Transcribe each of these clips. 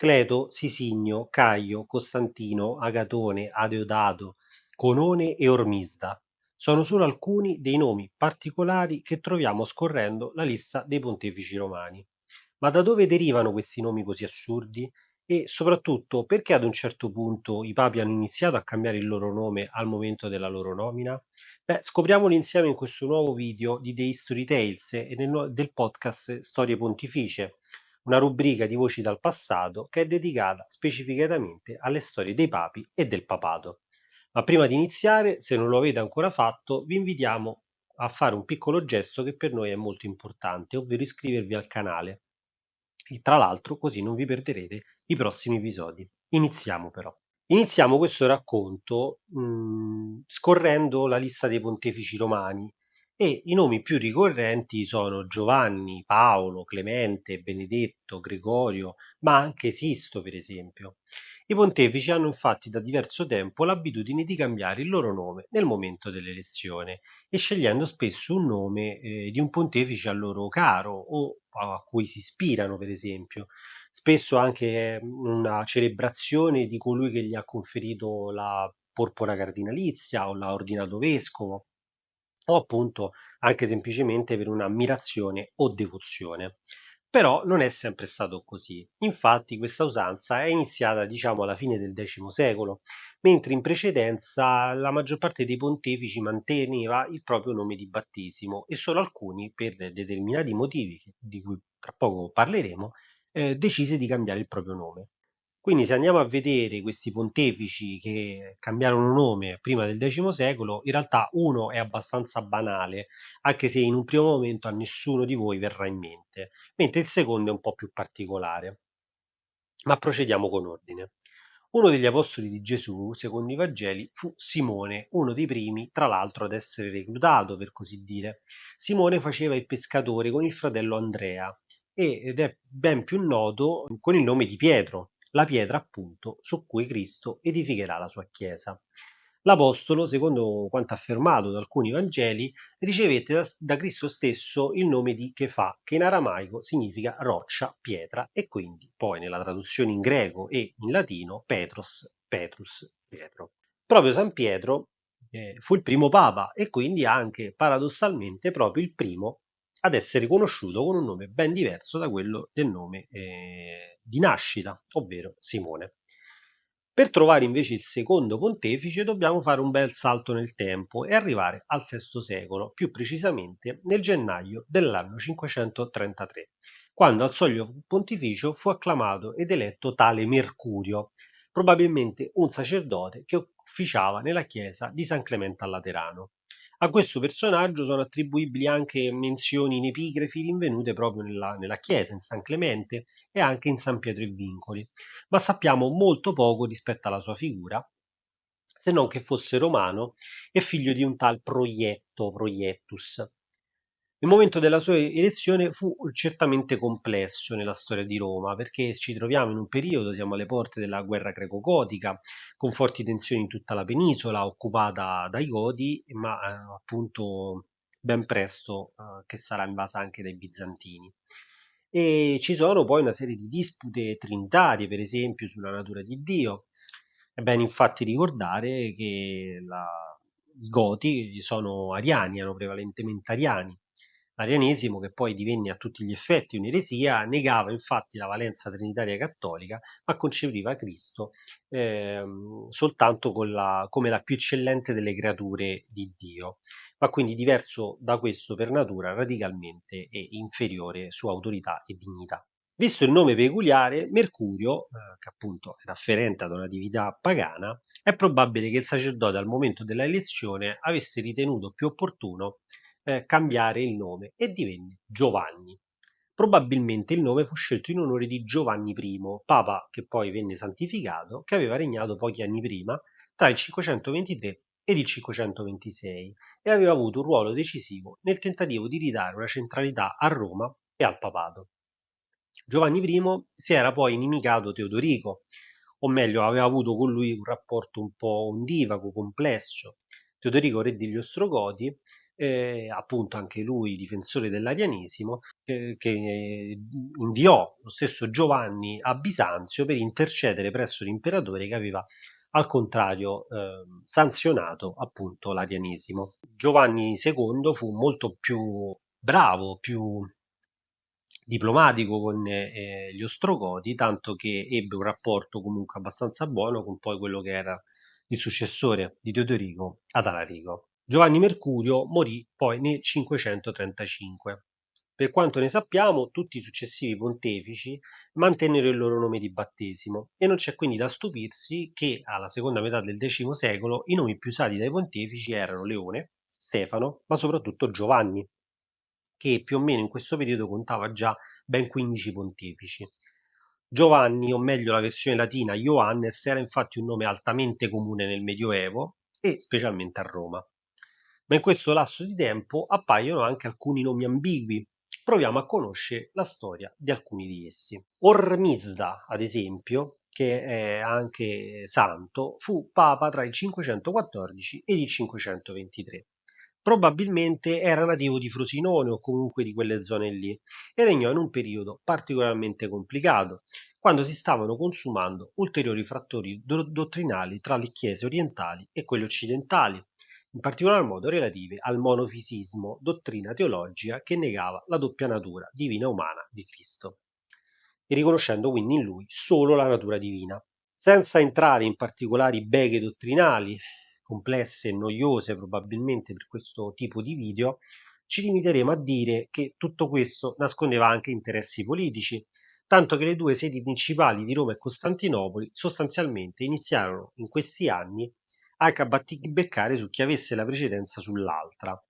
Cleto, Sisinio, Caio, Costantino, Agatone, Adeodato, Conone e Ormisda sono solo alcuni dei nomi particolari che troviamo scorrendo la lista dei pontefici romani. Ma da dove derivano questi nomi così assurdi? E soprattutto perché ad un certo punto i papi hanno iniziato a cambiare il loro nome al momento della loro nomina? Beh, scopriamolo insieme in questo nuovo video di The History Tales e del podcast Storie Pontificie, una rubrica di voci dal passato che è dedicata specificatamente alle storie dei papi e del papato. Ma prima di iniziare, se non lo avete ancora fatto, vi invitiamo a fare un piccolo gesto che per noi è molto importante, ovvero iscrivervi al canale. E tra l'altro, così non vi perderete i prossimi episodi. Iniziamo però. Iniziamo questo racconto scorrendo la lista dei pontefici romani e i nomi più ricorrenti sono Giovanni, Paolo, Clemente, Benedetto, Gregorio, ma anche Sisto, per esempio. I pontefici hanno infatti da diverso tempo l'abitudine di cambiare il loro nome nel momento dell'elezione e scegliendo spesso un nome di un pontefice a loro caro o a cui si ispirano, per esempio. Spesso anche una celebrazione di colui che gli ha conferito la porpora cardinalizia o l'ha ordinato vescovo o appunto anche semplicemente per un'ammirazione o devozione. Però non è sempre stato così. Infatti questa usanza è iniziata, diciamo, alla fine del X secolo, mentre in precedenza la maggior parte dei pontefici manteneva il proprio nome di battesimo e solo alcuni, per determinati motivi di cui tra poco parleremo, decise di cambiare il proprio nome. Quindi se andiamo a vedere questi pontefici che cambiarono nome prima del X secolo, in realtà uno è abbastanza banale, anche se in un primo momento a nessuno di voi verrà in mente, mentre il secondo è un po' più particolare. Ma procediamo con ordine. Uno degli apostoli di Gesù, secondo i Vangeli, fu Simone, uno dei primi, tra l'altro, ad essere reclutato, per così dire. Simone faceva il pescatore con il fratello Andrea ed è ben più noto con il nome di Pietro, la pietra appunto su cui Cristo edificherà la sua chiesa. L'apostolo, secondo quanto affermato da alcuni Vangeli, ricevette da Cristo stesso il nome di Chefà, che in aramaico significa roccia, pietra, e quindi poi nella traduzione in greco e in latino Petros, Petrus, Pietro. Proprio San Pietro fu il primo papa e quindi anche paradossalmente proprio il primo ad essere conosciuto con un nome ben diverso da quello del nome di nascita, ovvero Simone. Per trovare invece il secondo pontefice dobbiamo fare un bel salto nel tempo e arrivare al VI secolo, più precisamente nel gennaio dell'anno 533, quando al soglio pontificio fu acclamato ed eletto tale Mercurio, probabilmente un sacerdote che ufficiava nella chiesa di San Clemente al Laterano. A questo personaggio sono attribuibili anche menzioni in epigrafi rinvenute proprio nella chiesa, in San Clemente e anche in San Pietro e Vincoli, ma sappiamo molto poco rispetto alla sua figura, se non che fosse romano e figlio di un tal Proiettus. Il momento della sua elezione fu certamente complesso nella storia di Roma, perché ci troviamo in un periodo, siamo alle porte della guerra greco-gotica, con forti tensioni in tutta la penisola, occupata dai Goti, ma appunto ben presto che sarà invasa anche dai bizantini. E ci sono poi una serie di dispute trinitarie, per esempio, sulla natura di Dio. È bene infatti ricordare che i Goti sono ariani, erano prevalentemente ariani. L'arianesimo, che poi divenne a tutti gli effetti un'eresia, negava infatti la valenza trinitaria cattolica, ma concepiva Cristo soltanto come la più eccellente delle creature di Dio, ma quindi diverso da questo per natura radicalmente e inferiore su autorità e dignità. Visto il nome peculiare, Mercurio, che appunto era afferente ad una divinità pagana, è probabile che il sacerdote al momento della elezione avesse ritenuto più opportuno cambiare il nome e divenne Giovanni. Probabilmente il nome fu scelto in onore di Giovanni I, papa che poi venne santificato, che aveva regnato pochi anni prima, tra il 523 ed il 526, e aveva avuto un ruolo decisivo nel tentativo di ridare una centralità a Roma e al papato. Giovanni I si era poi inimicato Teodorico, o meglio aveva avuto con lui un rapporto un po' ondivago, complesso. Teodorico, re degli Ostrogoti, appunto anche lui difensore dell'arianesimo, che inviò lo stesso Giovanni a Bisanzio per intercedere presso l'imperatore che aveva al contrario sanzionato appunto l'arianesimo. Giovanni II fu molto più bravo, più diplomatico con gli Ostrogoti, tanto che ebbe un rapporto comunque abbastanza buono con poi quello che era il successore di Teodorico, Adalarico. Giovanni Mercurio morì poi nel 535. Per quanto ne sappiamo, tutti i successivi pontefici mantennero il loro nome di battesimo e non c'è quindi da stupirsi che alla seconda metà del X secolo i nomi più usati dai pontefici erano Leone, Stefano, ma soprattutto Giovanni, che più o meno in questo periodo contava già ben 15 pontefici. Giovanni, o meglio la versione latina Ioannes, era infatti un nome altamente comune nel Medioevo e specialmente a Roma. Ma in questo lasso di tempo appaiono anche alcuni nomi ambigui. Proviamo a conoscere la storia di alcuni di essi. Ormisda, ad esempio, che è anche santo, fu papa tra il 514 e il 523. Probabilmente era nativo di Frosinone o comunque di quelle zone lì e regnò in un periodo particolarmente complicato, quando si stavano consumando ulteriori frattori dottrinali tra le chiese orientali e quelle occidentali, in particolar modo relative al monofisismo, dottrina teologica che negava la doppia natura divina e umana di Cristo, e riconoscendo quindi in lui solo la natura divina. Senza entrare in particolari beghe dottrinali, complesse e noiose probabilmente per questo tipo di video, ci limiteremo a dire che tutto questo nascondeva anche interessi politici, tanto che le due sedi principali di Roma e Costantinopoli sostanzialmente iniziarono in questi anni anche a battibeccare su chi avesse la precedenza sull'altra.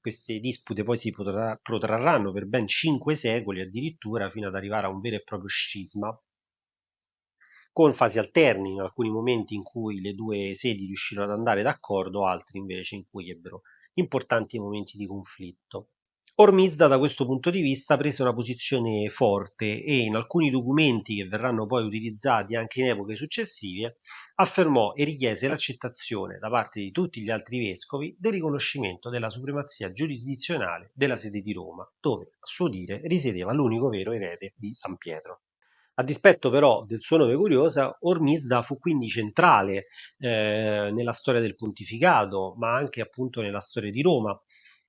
Queste dispute poi si protrarranno per ben 5 secoli addirittura, fino ad arrivare a un vero e proprio scisma, con fasi alterni, in alcuni momenti in cui le due sedi riuscirono ad andare d'accordo, altri invece in cui ebbero importanti momenti di conflitto. Ormisda da questo punto di vista prese una posizione forte e in alcuni documenti che verranno poi utilizzati anche in epoche successive affermò e richiese l'accettazione da parte di tutti gli altri vescovi del riconoscimento della supremazia giurisdizionale della sede di Roma, dove a suo dire risiedeva l'unico vero erede di San Pietro. A dispetto però del suo nome curioso, Ormisda fu quindi centrale nella storia del pontificato, ma anche appunto nella storia di Roma.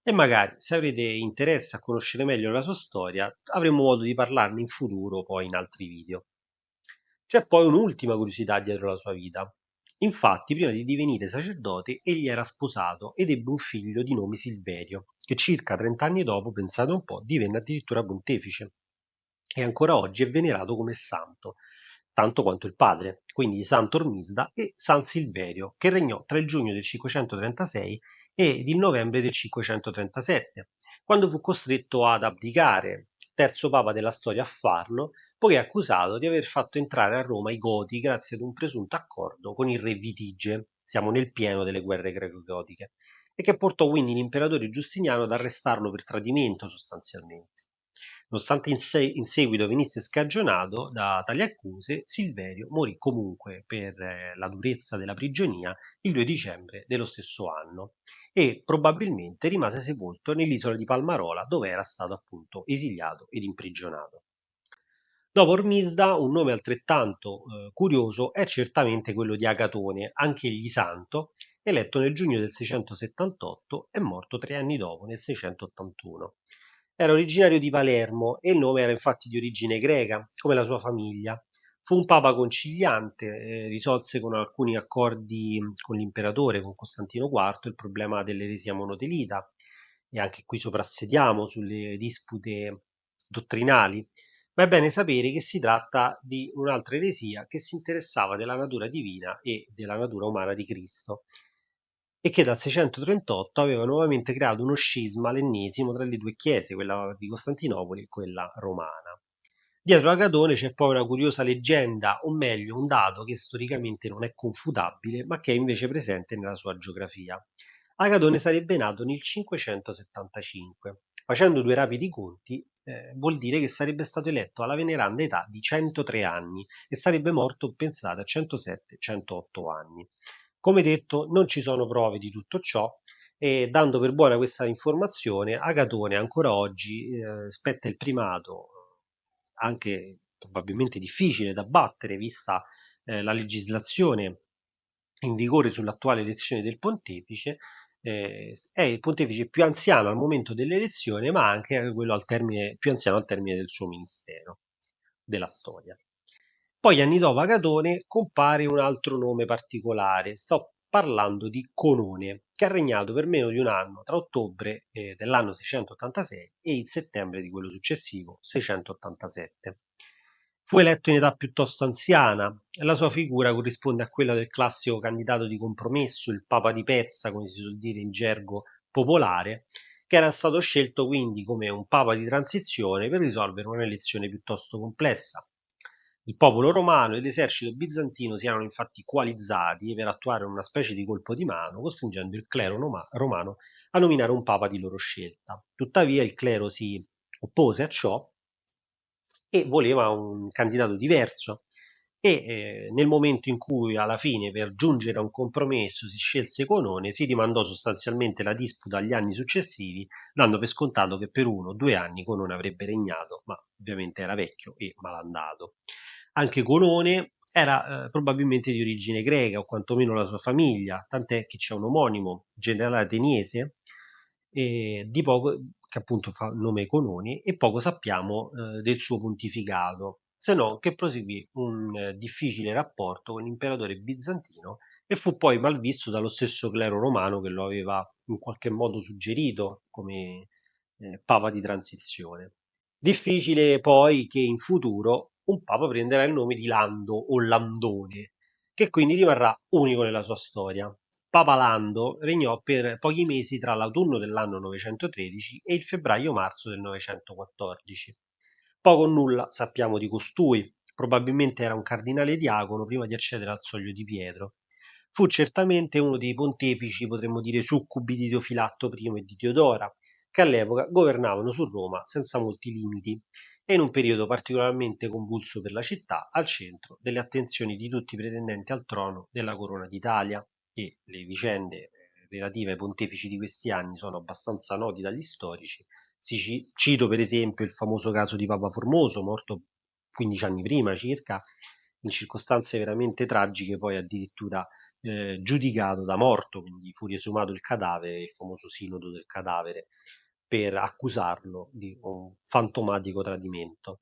E magari, se avrete interesse a conoscere meglio la sua storia, avremo modo di parlarne in futuro, poi in altri video. C'è poi un'ultima curiosità dietro la sua vita. Infatti, prima di divenire sacerdote, egli era sposato ed ebbe un figlio di nome Silverio, che circa 30 anni dopo, pensate un po', divenne addirittura pontefice e ancora oggi è venerato come santo, tanto quanto il padre, quindi Santo Ormisda e San Silverio, che regnò tra il giugno del 536 ed il novembre del 537, quando fu costretto ad abdicare, terzo papa della storia a farlo, poiché accusato di aver fatto entrare a Roma i Goti grazie ad un presunto accordo con il re Vitige, siamo nel pieno delle guerre greco-gotiche, e che portò quindi l'imperatore Giustiniano ad arrestarlo per tradimento sostanzialmente. Nonostante in seguito venisse scagionato da tali accuse, Silverio morì comunque per la durezza della prigionia il 2 dicembre dello stesso anno e probabilmente rimase sepolto nell'isola di Palmarola dove era stato appunto esiliato ed imprigionato. Dopo Ormisda, un nome altrettanto curioso è certamente quello di Agatone, anch'egli santo, eletto nel giugno del 678 e morto 3 anni dopo, nel 681. Era originario di Palermo e il nome era infatti di origine greca, come la sua famiglia. Fu un papa conciliante, risolse con alcuni accordi con l'imperatore, con Costantino IV, il problema dell'eresia monotelita, e anche qui soprassediamo sulle dispute dottrinali, ma è bene sapere che si tratta di un'altra eresia che si interessava della natura divina e della natura umana di Cristo e che dal 638 aveva nuovamente creato uno scisma, l'ennesimo, tra le due chiese, quella di Costantinopoli e quella romana. Dietro a Catone c'è poi una curiosa leggenda, o meglio un dato che storicamente non è confutabile, ma che è invece presente nella sua geografia. Agatone sarebbe nato nel 575. Facendo due rapidi conti, vuol dire che sarebbe stato eletto alla veneranda età di 103 anni e sarebbe morto, pensate, a 107-108 anni. Come detto, non ci sono prove di tutto ciò, e dando per buona questa informazione, Agatone ancora oggi spetta il primato, anche probabilmente difficile da battere, vista la legislazione in vigore sull'attuale elezione del pontefice, è il pontefice più anziano al momento dell'elezione, ma anche quello più anziano al termine del suo ministero, della storia. Poi anni dopo Agatone compare un altro nome particolare, sto parlando di Conone, che ha regnato per meno di un anno tra ottobre dell'anno 686 e il settembre di quello successivo, 687. Fu eletto in età piuttosto anziana e la sua figura corrisponde a quella del classico candidato di compromesso, il papa di pezza, come si suol dire in gergo popolare, che era stato scelto quindi come un papa di transizione per risolvere un'elezione piuttosto complessa. Il popolo romano e l'esercito bizantino si erano infatti coalizzati per attuare una specie di colpo di mano, costringendo il clero romano a nominare un papa di loro scelta. Tuttavia il clero si oppose a ciò e voleva un candidato diverso e nel momento in cui alla fine per giungere a un compromesso si scelse Conone, si rimandò sostanzialmente la disputa agli anni successivi, dando per scontato che per 1 o 2 anni Conone avrebbe regnato, ma ovviamente era vecchio e malandato. Anche Conone era probabilmente di origine greca, o quantomeno la sua famiglia, tant'è che c'è un omonimo, generale ateniese, che appunto fa nome Cononi, e poco sappiamo del suo pontificato, se non che proseguì un difficile rapporto con l'imperatore bizantino e fu poi malvisto dallo stesso clero romano che lo aveva in qualche modo suggerito come papa di transizione. Difficile poi che in futuro un papa prenderà il nome di Lando o Landone, che quindi rimarrà unico nella sua storia. Papa Lando regnò per pochi mesi tra l'autunno dell'anno 913 e il febbraio-marzo del 914. Poco o nulla sappiamo di costui, probabilmente era un cardinale diacono prima di accedere al soglio di Pietro. Fu certamente uno dei pontefici, potremmo dire, succubi di Teofilatto I e di Teodora, che all'epoca governavano su Roma senza molti limiti e in un periodo particolarmente convulso per la città, al centro delle attenzioni di tutti i pretendenti al trono della corona d'Italia, e le vicende relative ai pontefici di questi anni sono abbastanza noti dagli storici. Cito per esempio il famoso caso di Papa Formoso, morto 15 anni prima circa, in circostanze veramente tragiche, poi addirittura giudicato da morto, quindi fu riesumato il cadavere, il famoso sinodo del cadavere, per accusarlo di un fantomatico tradimento.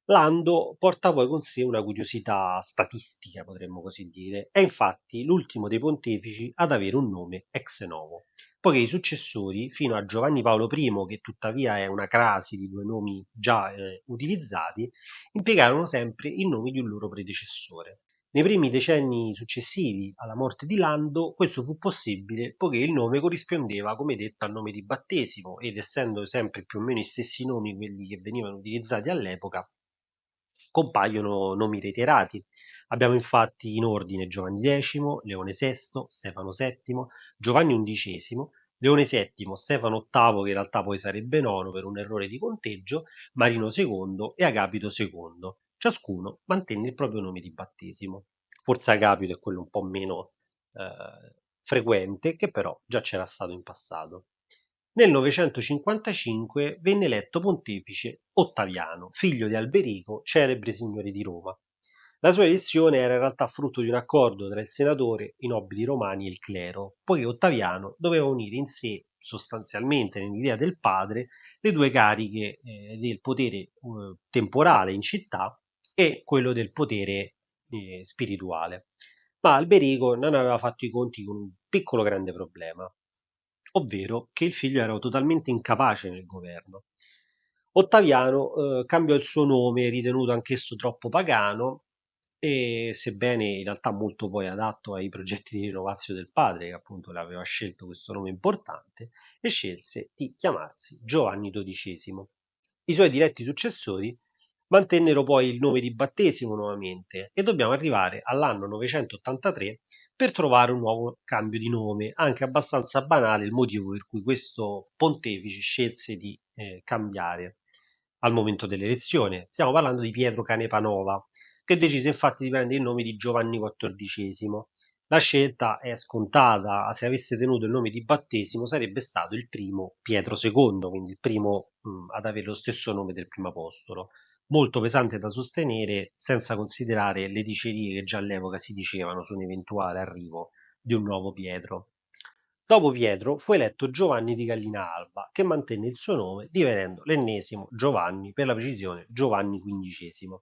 Lando porta poi con sé una curiosità statistica, potremmo così dire. È infatti l'ultimo dei pontefici ad avere un nome ex novo, poiché i successori, fino a Giovanni Paolo I, che tuttavia è una crasi di due nomi già utilizzati, impiegarono sempre il nome di un loro predecessore. Nei primi decenni successivi alla morte di Lando questo fu possibile poiché il nome corrispondeva, come detto, al nome di battesimo ed essendo sempre più o meno i stessi nomi quelli che venivano utilizzati all'epoca, compaiono nomi reiterati. Abbiamo infatti in ordine Giovanni X, Leone VI, Stefano VII, Giovanni XI, Leone VII, Stefano VIII, che in realtà poi sarebbe nono per un errore di conteggio, Marino II e Agapito II. Ciascuno mantenne il proprio nome di battesimo. Forse Agapito è quello un po' meno frequente, che però già c'era stato in passato. Nel 955 venne eletto pontefice Ottaviano, figlio di Alberico, celebre signore di Roma. La sua elezione era in realtà frutto di un accordo tra il senatore, i nobili romani e il clero, poiché Ottaviano doveva unire in sé, sostanzialmente nell'idea del padre, le due cariche del potere temporale in città e quello del potere spirituale. Ma Alberico non aveva fatto i conti con un piccolo grande problema, ovvero che il figlio era totalmente incapace nel governo. Ottaviano cambiò il suo nome, ritenuto anch'esso troppo pagano, e sebbene in realtà molto poi adatto ai progetti di rinnovazio del padre, che appunto le aveva scelto questo nome importante, e scelse di chiamarsi Giovanni XII. I suoi diretti successori mantennero poi il nome di battesimo nuovamente e dobbiamo arrivare all'anno 983 per trovare un nuovo cambio di nome, anche abbastanza banale il motivo per cui questo pontefice scelse di cambiare al momento dell'elezione. Stiamo parlando di Pietro Canepanova, che decise infatti di prendere il nome di Giovanni XIV. La scelta è scontata, se avesse tenuto il nome di battesimo sarebbe stato il primo Pietro II, quindi il primo ad avere lo stesso nome del primo apostolo. Molto pesante da sostenere, senza considerare le dicerie che già all'epoca si dicevano su un eventuale arrivo di un nuovo Pietro. Dopo Pietro fu eletto Giovanni di Gallina Alba, che mantenne il suo nome, divenendo l'ennesimo Giovanni, per la precisione Giovanni XV.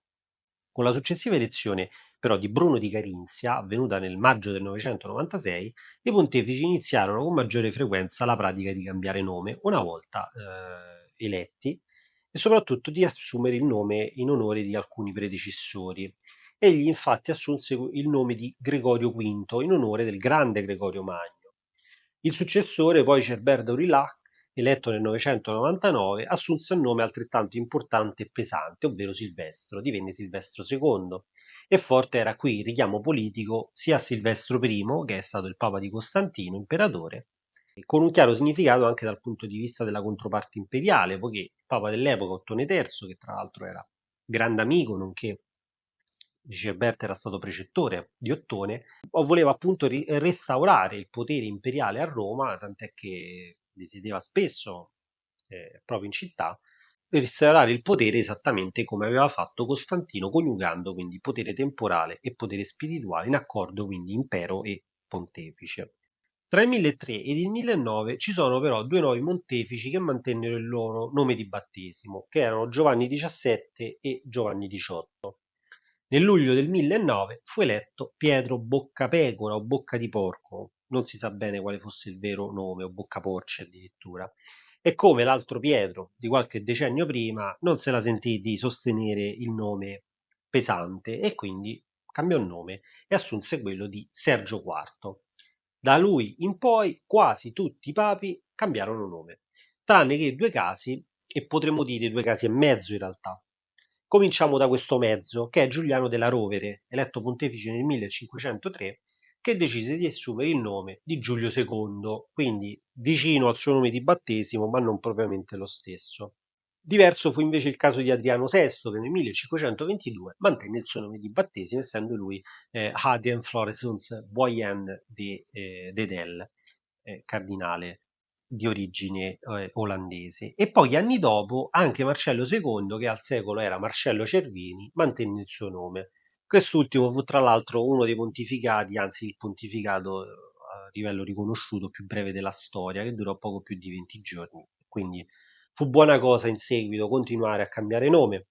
Con la successiva elezione però di Bruno di Carinzia, avvenuta nel maggio del 996, i pontefici iniziarono con maggiore frequenza la pratica di cambiare nome una volta eletti e soprattutto di assumere il nome in onore di alcuni predecessori. Egli infatti assunse il nome di Gregorio V in onore del grande Gregorio Magno. Il successore, poi Cerbère d'Aurillac, eletto nel 999, assunse un nome altrettanto importante e pesante, ovvero Silvestro, divenne Silvestro II. E forte era qui il richiamo politico sia a Silvestro I, che è stato il papa di Costantino, imperatore, con un chiaro significato anche dal punto di vista della controparte imperiale, poiché il papa dell'epoca, Ottone III, che tra l'altro era grande amico, nonché di Cerberte era stato precettore di Ottone, voleva appunto restaurare il potere imperiale a Roma, tant'è che risiedeva spesso proprio in città, per restaurare il potere esattamente come aveva fatto Costantino, coniugando quindi potere temporale e potere spirituale in accordo quindi impero e pontefice. Tra il 1003 ed il 1009 ci sono però due nuovi pontefici che mantennero il loro nome di battesimo, che erano Giovanni XVII e Giovanni XVIII. Nel luglio del 1009 fu eletto Pietro Boccapecora o Bocca di Porco, non si sa bene quale fosse il vero nome, o Boccaporce addirittura, e come l'altro Pietro di qualche decennio prima non se la sentì di sostenere il nome pesante e quindi cambiò nome e assunse quello di Sergio IV. Da lui in poi quasi tutti i papi cambiarono nome, tranne che due casi, e potremmo dire due casi e mezzo in realtà. Cominciamo da questo mezzo, che è Giuliano della Rovere, eletto pontefice nel 1503, che decise di assumere il nome di Giulio II, quindi vicino al suo nome di battesimo, ma non propriamente lo stesso. Diverso fu invece il caso di Adriano VI, che nel 1522 mantenne il suo nome di battesimo, essendo lui Hadrien Floresons Boyen de Del, cardinale di origine olandese. E pochi anni dopo anche Marcello II, che al secolo era Marcello Cervini, mantenne il suo nome. Quest'ultimo fu tra l'altro uno dei pontificati, anzi il pontificato a livello riconosciuto più breve della storia, che durò poco più di 20 giorni. Quindi fu buona cosa in seguito continuare a cambiare nome.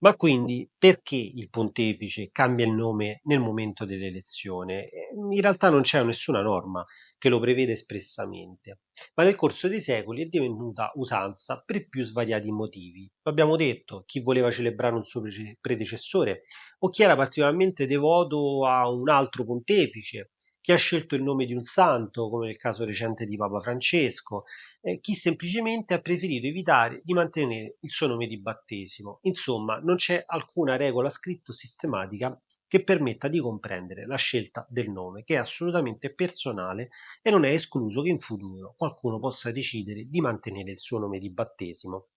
Ma quindi perché il pontefice cambia il nome nel momento dell'elezione? In realtà non c'è nessuna norma che lo prevede espressamente, ma nel corso dei secoli è divenuta usanza per più svariati motivi. Lo abbiamo detto, chi voleva celebrare un suo predecessore o chi era particolarmente devoto a un altro pontefice, chi ha scelto il nome di un santo, come nel caso recente di Papa Francesco, chi semplicemente ha preferito evitare di mantenere il suo nome di battesimo. Insomma, non c'è alcuna regola scritta o sistematica che permetta di comprendere la scelta del nome, che è assolutamente personale e non è escluso che in futuro qualcuno possa decidere di mantenere il suo nome di battesimo.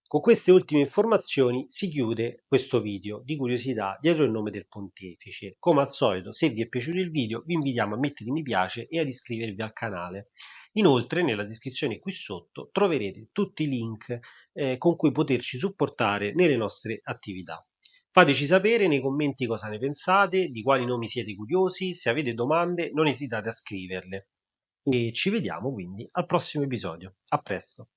Con queste ultime informazioni si chiude questo video di curiosità dietro il nome del pontefice. Come al solito, se vi è piaciuto il video, vi invitiamo a mettere mi piace e ad iscrivervi al canale. Inoltre, nella descrizione qui sotto troverete tutti i link con cui poterci supportare nelle nostre attività. Fateci sapere nei commenti cosa ne pensate, di quali nomi siete curiosi, se avete domande non esitate a scriverle. E ci vediamo quindi al prossimo episodio. A presto!